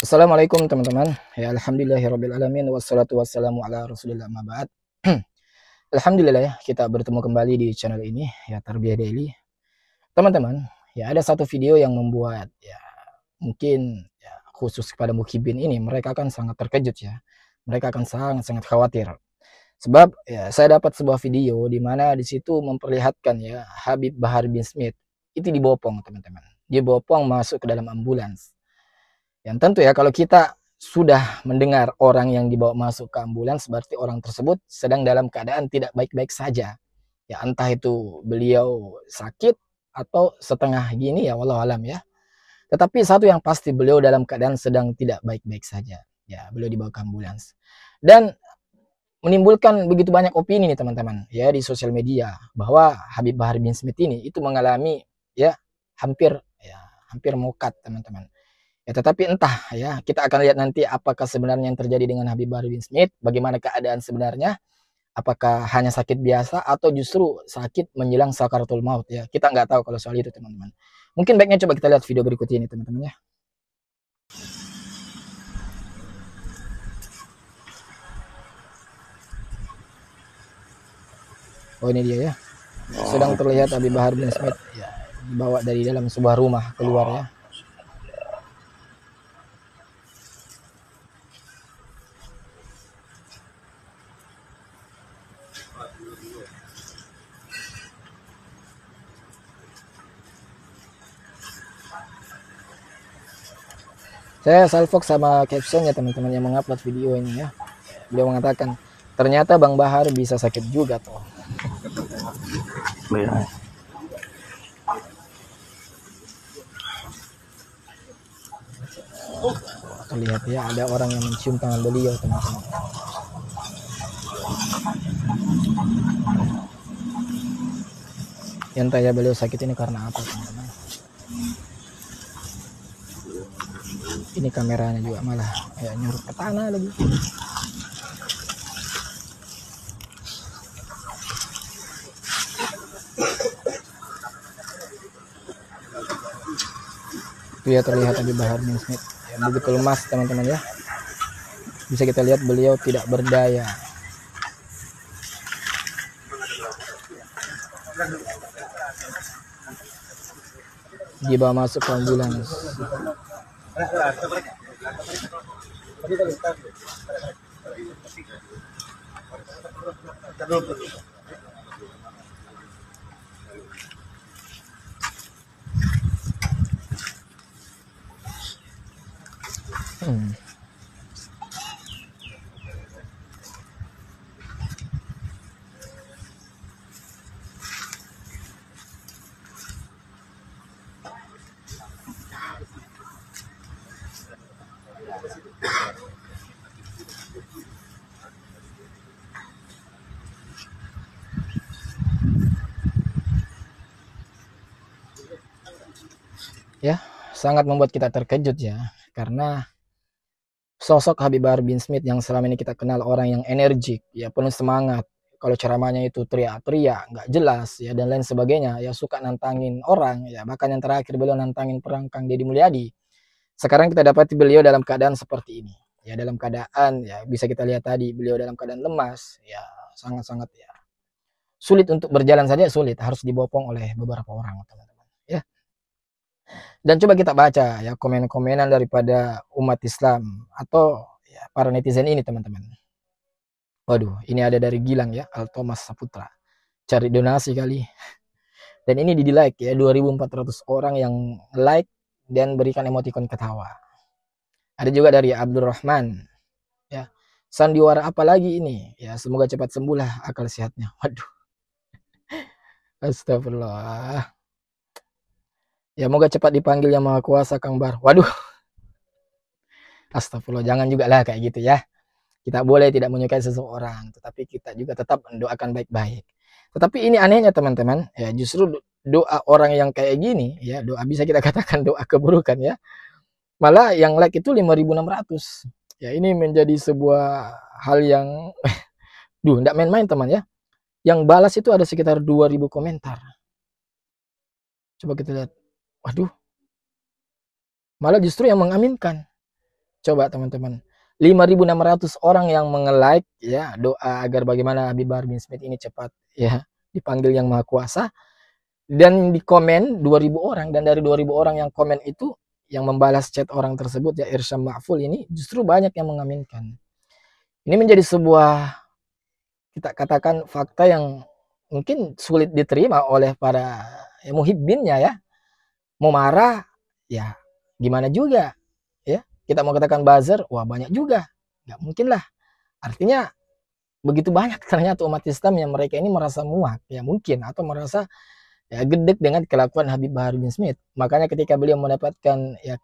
Assalamualaikum teman-teman. Ya alhamdulillahirabbil wassalatu wassalamu ala Rasulillah ma ba'd. Alhamdulillah ya kita bertemu kembali di channel ini ya Tarbiyah Daily. Teman-teman, ya ada satu video yang membuat ya mungkin ya khusus kepada muhibin ini mereka akan sangat terkejut ya. Mereka akan sangat-sangat khawatir. Sebab ya saya dapat sebuah video di mana di situ memperlihatkan ya Habib Bahar bin Smith itu dibopong teman-teman. Dia bopong masuk ke dalam ambulans. Yang tentu ya kalau kita sudah mendengar orang yang dibawa masuk ke ambulans berarti orang tersebut sedang dalam keadaan tidak baik-baik saja. Ya entah itu beliau sakit atau setengah gini ya wallahu alam ya. Tetapi satu yang pasti beliau dalam keadaan sedang tidak baik-baik saja. Ya, beliau dibawa ke ambulans. Dan menimbulkan begitu banyak opini nih teman-teman ya di sosial media bahwa Habib Bahar bin Smith ini itu mengalami ya hampir mokat teman-teman. Ya, tetapi entah ya, kita akan lihat nanti apakah sebenarnya yang terjadi dengan Habib Bahar bin Smith, bagaimana keadaan sebenarnya, apakah hanya sakit biasa atau justru sakit menjelang sakaratul maut ya. Kita nggak tahu kalau soal itu teman-teman. Mungkin baiknya coba kita lihat video berikut ini teman-teman ya. Oh ini dia ya. Sedang terlihat Habib Bahar bin Smith ya, dibawa dari dalam sebuah rumah keluar ya. Saya salfok sama captionnya teman-teman yang mengupload video ini ya. Beliau mengatakan, ternyata Bang Bahar bisa sakit juga toh. Ya. Terlihat ya ada orang yang mencium tangan beliau teman-teman. Yang tanya beliau sakit ini karena apa teman-teman. Ini kameranya juga malah ya nyurut ke tanah lagi. Itu ya terlihat Habib Bahar bin Smith yang begitu lemas teman-teman ya. Bisa kita lihat beliau tidak berdaya. Dibawa masuk ke ambulans. Ya, sangat membuat kita terkejut ya, karena sosok Habib Bahar bin Smith yang selama ini kita kenal orang yang energik, ya penuh semangat. Kalau ceramahnya itu teriak-teriak, nggak jelas ya dan lain sebagainya, ya suka nantangin orang, ya bahkan yang terakhir beliau nantangin perang Kang Deddy Mulyadi. Sekarang kita dapati beliau dalam keadaan seperti ini, ya dalam keadaan ya bisa kita lihat tadi beliau dalam keadaan lemas, ya sangat-sangat ya sulit untuk berjalan saja sulit, harus dibopong oleh beberapa orang teman-teman. Ya. Dan coba kita baca ya komen-komenan daripada umat Islam atau ya, para netizen ini teman-teman. Waduh, ini ada dari Gilang ya, Altomas Saputra. Cari donasi kali. Dan ini di like ya, 2.400 orang yang like dan berikan emoticon ketawa. Ada juga dari Abdul Rahman. Ya, sandiwara apa lagi ini? Ya, semoga cepat sembuh lah akal sehatnya. Waduh. Astagfirullah. Ya, moga cepat dipanggil yang Maha Kuasa Kang Bar. Waduh. Astagfirullah, jangan juga lah kayak gitu ya. Kita boleh tidak menyukai seseorang, tetapi kita juga tetap mendoakan baik-baik. Tetapi ini anehnya teman-teman, ya justru doa orang yang kayak gini, ya doa bisa kita katakan doa keburukan ya. Malah yang like itu 5.600. Ya ini menjadi sebuah hal yang, enggak main-main teman ya. Yang balas itu ada sekitar 2.000 komentar. Coba kita lihat. Waduh. Malah justru yang mengaminkan. Coba teman-teman, 5.600 orang yang menge-like ya doa agar bagaimana Habib Bahar bin Smith ini cepat ya dipanggil Yang Maha Kuasa, dan di komen 2.000 orang, dan dari 2.000 orang yang komen itu yang membalas chat orang tersebut ya Irsyam Ma'ful ini justru banyak yang mengaminkan. Ini menjadi sebuah, kita katakan, fakta yang mungkin sulit diterima oleh para ya, muhibbinnya ya. Mau marah ya gimana juga ya, kita mau katakan buzzer, wah banyak juga, nggak mungkin lah. Artinya begitu banyak ternyata umat Islam yang mereka ini merasa muak ya mungkin, atau merasa ya gedek dengan kelakuan Habib Bahar bin Smith. Makanya ketika beliau mendapatkan ya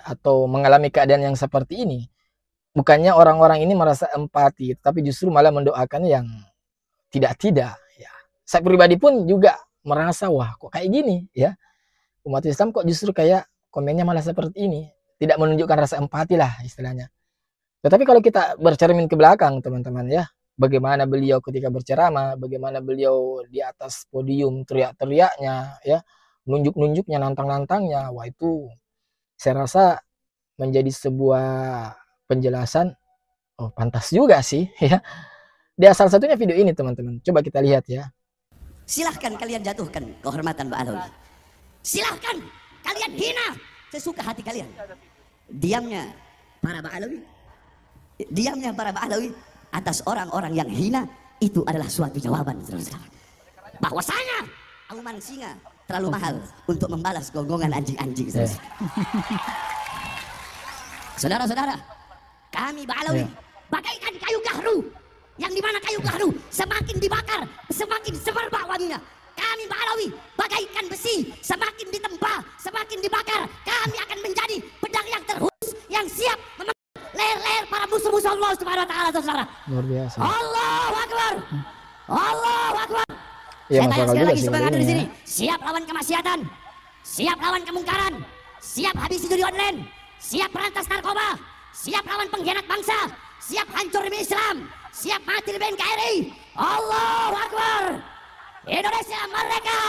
atau mengalami keadaan yang seperti ini, bukannya orang-orang ini merasa empati, tapi justru malah mendoakan yang tidak-tidak ya. Saya pribadi pun juga merasa, wah kok kayak gini ya, umat Islam kok justru kayak komennya malah seperti ini, tidak menunjukkan rasa empati lah istilahnya. Tetapi kalau kita bercermin ke belakang teman-teman ya, bagaimana beliau ketika berceramah, bagaimana beliau di atas podium teriak-teriaknya ya, nunjuk-nunjuknya, nantang-nantangnya, wah itu saya rasa menjadi sebuah penjelasan, oh pantas juga sih ya. Dia salah satunya video ini teman-teman, coba kita lihat ya. Silahkan kalian jatuhkan kehormatan Mbak Alawi, silahkan kalian hina sesuka hati kalian. Diamnya para Mbak Alawi, diamnya para Mbak Alawi atas orang-orang yang hina itu adalah suatu jawaban bahwasanya auman singa terlalu mahal untuk membalas gonggongan anjing-anjing. Saudara-saudara, kami Mbak Alawi bagaikan kayu gahru, yang dimana kayu gahru semakin dibakar semakin semerbak wanginya. Kami Mbak Alawi bagaikan besi, semakin ditempa semakin dibakar. Kami akan menjadi pedang yang terhus yang siap leher-leher para musuh-musuh Allah Subhanahu wa taala, saudara. Luar biasa. Allahu Akbar. Allahu Akbar. Ya, saya tanya sekali lagi sih sebagai di ya. sini, siap lawan kemaksiatan, siap lawan kemungkaran, siap habisi judi online, siap perantas narkoba, siap lawan pengkhianat bangsa, siap hancur demi Islam, siap mati demi NKRI. Allahu Akbar. Indonesia merdeka.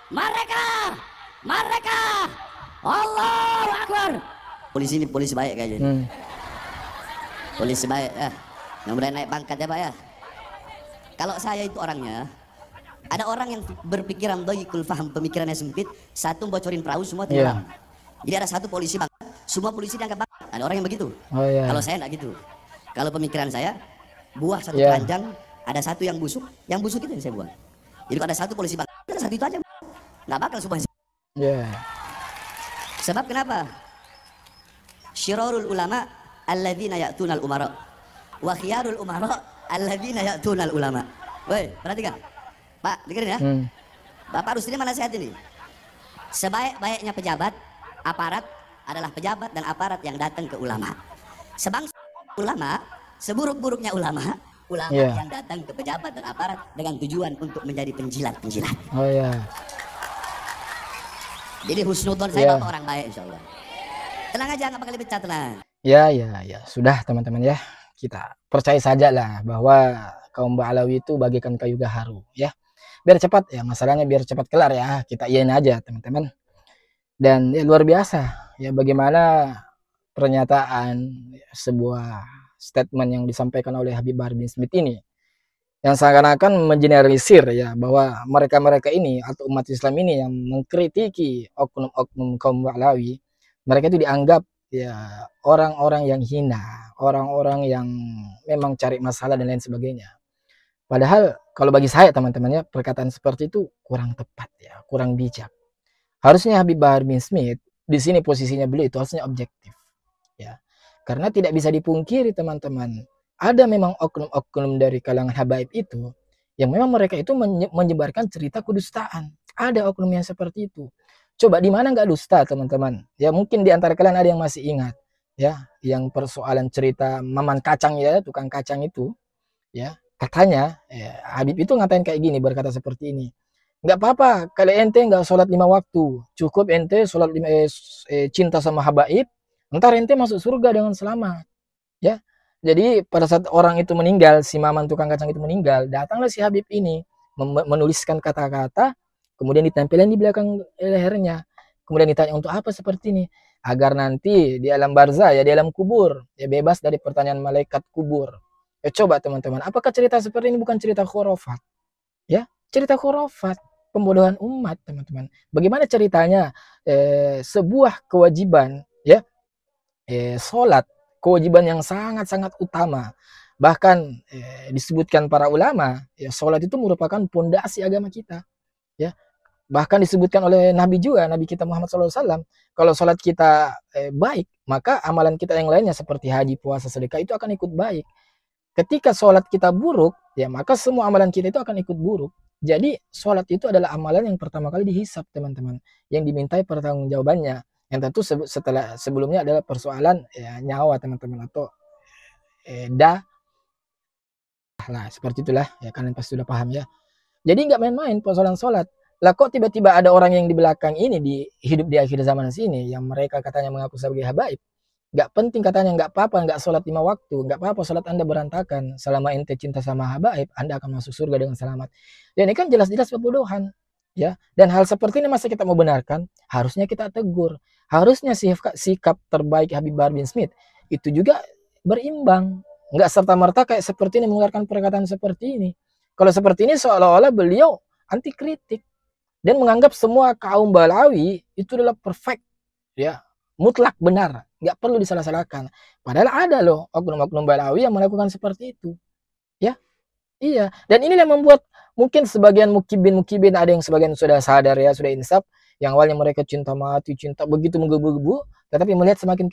Merdeka. Merdeka. Allahu Akbar. Polisi ini polisi baik kayaknya. Polisi baik ya. Yang mulai naik pangkat ya Pak ya. Kalau saya itu orangnya, ada orang yang berpikiran doyikul faham, pemikirannya sempit, satu bocorin perahu semua tenggelam. Jadi ada satu polisi bang, semua polisi dianggap bang. Ada orang yang begitu. Kalau saya enggak gitu. Kalau pemikiran saya, buah satu keranjang, ada satu yang busuk itu yang saya buang. Jadi kalau ada satu polisi bang, ada satu itu aja, nggak bakal semua. Sebab kenapa? Syirarul ulama alladzina ya'tunal umara wa khiyarul umara alladzina ya'tunal ulama. Woi, perhatikan. Pak, dengerin ya. Bapak Rusdi mana sehat ini? Sebaik-baiknya pejabat, aparat adalah pejabat dan aparat yang datang ke ulama. Sebangsa ulama, seburuk-buruknya ulama yang datang ke pejabat dan aparat dengan tujuan untuk menjadi penjilat-penjilat. Jadi husnudon saya bapak orang baik insyaallah. Tenang aja, nggak bakal dipecat, tenang. Ya, sudah teman-teman ya. Kita percaya saja lah bahwa kaum Mbak Alawi itu bagaikan kayu gaharu ya. Biar cepat ya, masalahnya biar cepat kelar ya. Kita iyain aja teman-teman. Dan ya luar biasa ya bagaimana pernyataan sebuah statement yang disampaikan oleh Habib Bahar bin Smith ini, yang seakan-akan mengeneralisir ya bahwa mereka-mereka ini atau umat Islam ini yang mengkritiki oknum-oknum kaum Mbak Alawi, mereka itu dianggap ya orang-orang yang hina, orang-orang yang memang cari masalah dan lain sebagainya. Padahal kalau bagi saya teman-teman ya, perkataan seperti itu kurang tepat ya, kurang bijak. Harusnya Habib Bahar bin Smith di sini posisinya beliau itu harusnya objektif ya. Karena tidak bisa dipungkiri teman-teman, ada memang oknum-oknum dari kalangan habaib itu yang memang mereka itu menyebarkan cerita kedustaan. Ada oknum yang seperti itu. Coba di mana nggak dusta teman-teman? Ya mungkin di antara kalian ada yang masih ingat ya, yang persoalan cerita Maman Kacang ya, tukang kacang itu ya. Katanya Habib itu ngatain kayak gini, berkata seperti ini, nggak apa-apa kalau ente nggak sholat 5 waktu, cukup ente sholat cinta sama habaib, ntar ente masuk surga dengan selamat ya. Jadi pada saat orang itu meninggal, si Maman tukang kacang itu meninggal, datanglah si Habib ini menuliskan kata-kata, kemudian ditempelin di belakang lehernya, kemudian ditanya untuk apa seperti ini. agar nanti di alam barzah, ya di alam kubur, ya bebas dari pertanyaan malaikat kubur. Ya coba teman-teman, apakah cerita seperti ini bukan cerita khurafat? Ya, cerita khurafat, pembodohan umat teman-teman. Bagaimana ceritanya sebuah kewajiban, ya, sholat, kewajiban yang sangat-sangat utama. Bahkan disebutkan para ulama, ya sholat itu merupakan pondasi agama kita. Ya, bahkan disebutkan oleh Nabi juga, Nabi kita Muhammad SAW, kalau sholat kita baik, maka amalan kita yang lainnya seperti haji, puasa, sedekah itu akan ikut baik. Ketika sholat kita buruk, ya maka semua amalan kita itu akan ikut buruk. Jadi sholat itu adalah amalan yang pertama kali dihisap teman-teman, yang dimintai pertanggungjawabannya. Yang tentu sebelumnya adalah persoalan ya, nyawa teman-teman, atau nah seperti itulah ya, kalian pasti sudah paham ya. Jadi nggak main-main persoalan sholat. Lah kok tiba-tiba ada orang yang di belakang ini hidup di akhir zaman sini yang mereka katanya mengaku sebagai habaib. Nggak penting katanya, nggak apa-apa nggak sholat 5 waktu, nggak apa-apa sholat Anda berantakan, selama ente cinta sama habaib Anda akan masuk surga dengan selamat. Ya ini kan jelas-jelas pembodohan ya. Dan hal seperti ini masa kita mau benarkan? Harusnya kita tegur. Harusnya sikap terbaik Habib Bahar bin Smith itu juga berimbang, nggak serta-merta kayak seperti ini mengeluarkan perkataan seperti ini. Kalau seperti ini seolah-olah beliau anti kritik dan menganggap semua kaum Balawi itu adalah perfect ya, mutlak benar, nggak perlu disalah-salahkan. Padahal ada loh oknum-oknum Balawi yang melakukan seperti itu ya. Iya, dan ini yang membuat mungkin sebagian mukibin ada yang sebagian sudah sadar ya, sudah insaf, yang awalnya mereka cinta mati, cinta begitu menggebu-gebu, tetapi melihat semakin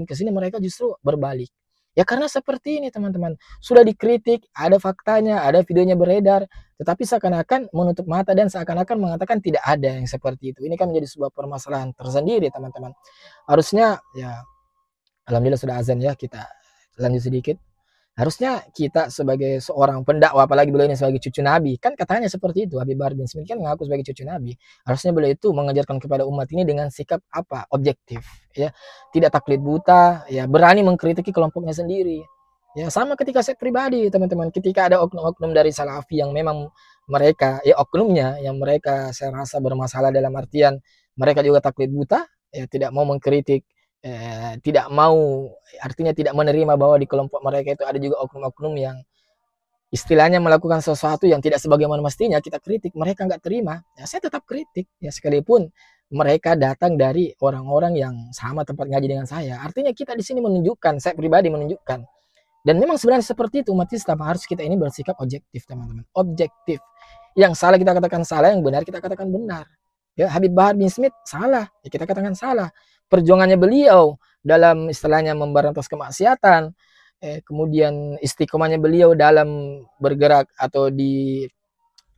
kesini mereka justru berbalik. Ya karena seperti ini teman-teman, sudah dikritik, ada faktanya, ada videonya beredar, tetapi seakan-akan menutup mata dan seakan-akan mengatakan tidak ada yang seperti itu. Ini kan menjadi sebuah permasalahan tersendiri teman-teman. Harusnya ya, alhamdulillah sudah azan ya, kita lanjut sedikit. Harusnya kita sebagai seorang pendakwah, apalagi beliau ini sebagai cucu Nabi, kan katanya seperti itu, Habib Bahar bin Smith kan mengaku sebagai cucu Nabi. Harusnya beliau itu mengajarkan kepada umat ini dengan sikap apa? Objektif, ya, tidak taklid buta, ya, berani mengkritiki kelompoknya sendiri. Ya sama ketika saya pribadi teman-teman, ketika ada oknum-oknum dari Salafi yang memang mereka, ya oknumnya yang mereka saya rasa bermasalah dalam artian mereka juga taklid buta, ya tidak mau mengkritik. Tidak mau, artinya tidak menerima bahwa di kelompok mereka itu ada juga oknum-oknum yang istilahnya melakukan sesuatu yang tidak sebagaimana mestinya kita kritik, mereka nggak terima, ya saya tetap kritik ya, sekalipun mereka datang dari orang-orang yang sama tempat ngaji dengan saya. Artinya kita di sini menunjukkan, saya pribadi menunjukkan, dan memang sebenarnya seperti itu umat Islam, harus kita ini bersikap objektif teman-teman, objektif. Yang salah kita katakan salah, yang benar kita katakan benar. Ya Habib Bahar bin Smith salah, ya kita katakan salah. Perjuangannya beliau dalam istilahnya memberantas kemaksiatan, kemudian istiqomahnya beliau dalam bergerak atau di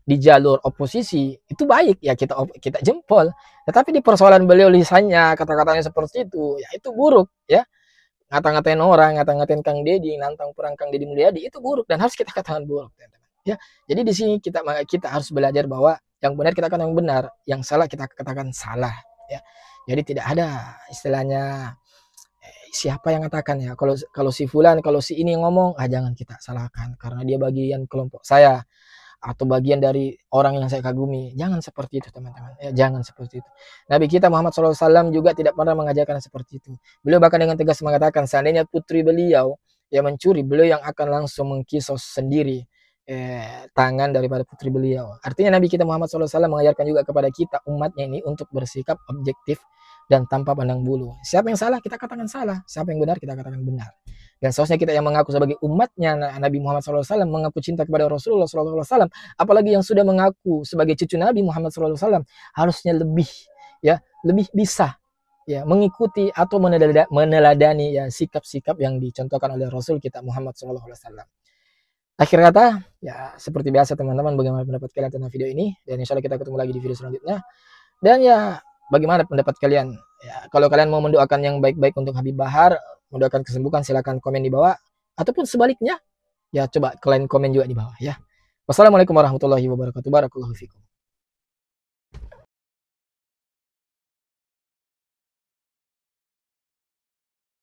jalur oposisi itu baik ya, kita jempol. Tetapi di persoalan beliau lisannya, kata-katanya seperti itu, ya itu buruk ya. Ngata-ngatain orang, ngata-ngatain Kang Deddy, nantang perang Kang Deddy Mulyadi, itu buruk dan harus kita katakan buruk teman-teman. Ya, jadi di sini kita harus belajar bahwa yang benar kita katakan yang benar, yang salah kita katakan salah ya. Jadi tidak ada istilahnya siapa yang katakan ya, kalau si fulan, kalau si ini ngomong, jangan kita salahkan karena dia bagian kelompok saya atau bagian dari orang yang saya kagumi. Jangan seperti itu teman-teman ya, jangan seperti itu. Nabi kita Muhammad SAW juga tidak pernah mengajarkan seperti itu. Beliau bahkan dengan tegas mengatakan seandainya putri beliau yang mencuri, beliau yang akan langsung mengkisos sendiri tangan daripada putri beliau. Artinya Nabi kita Muhammad SAW mengajarkan juga kepada kita umatnya ini untuk bersikap objektif dan tanpa pandang bulu. Siapa yang salah kita katakan salah, siapa yang benar kita katakan benar. Dan seharusnya kita yang mengaku sebagai umatnya Nabi Muhammad SAW, mengaku cinta kepada Rasulullah SAW, apalagi yang sudah mengaku sebagai cucu Nabi Muhammad SAW, harusnya lebih bisa ya mengikuti atau meneladani ya sikap-sikap yang dicontohkan oleh Rasul kita Muhammad SAW. Akhir kata, ya seperti biasa teman-teman, bagaimana pendapat kalian tentang video ini, dan insya Allah kita ketemu lagi di video selanjutnya. Dan ya bagaimana pendapat kalian? Ya, kalau kalian mau mendoakan yang baik-baik untuk Habib Bahar, mendoakan kesembuhan, silakan komen di bawah. Ataupun sebaliknya, ya coba kalian komen juga di bawah ya. Wassalamualaikum warahmatullahi wabarakatuh. Barakallahu fikum.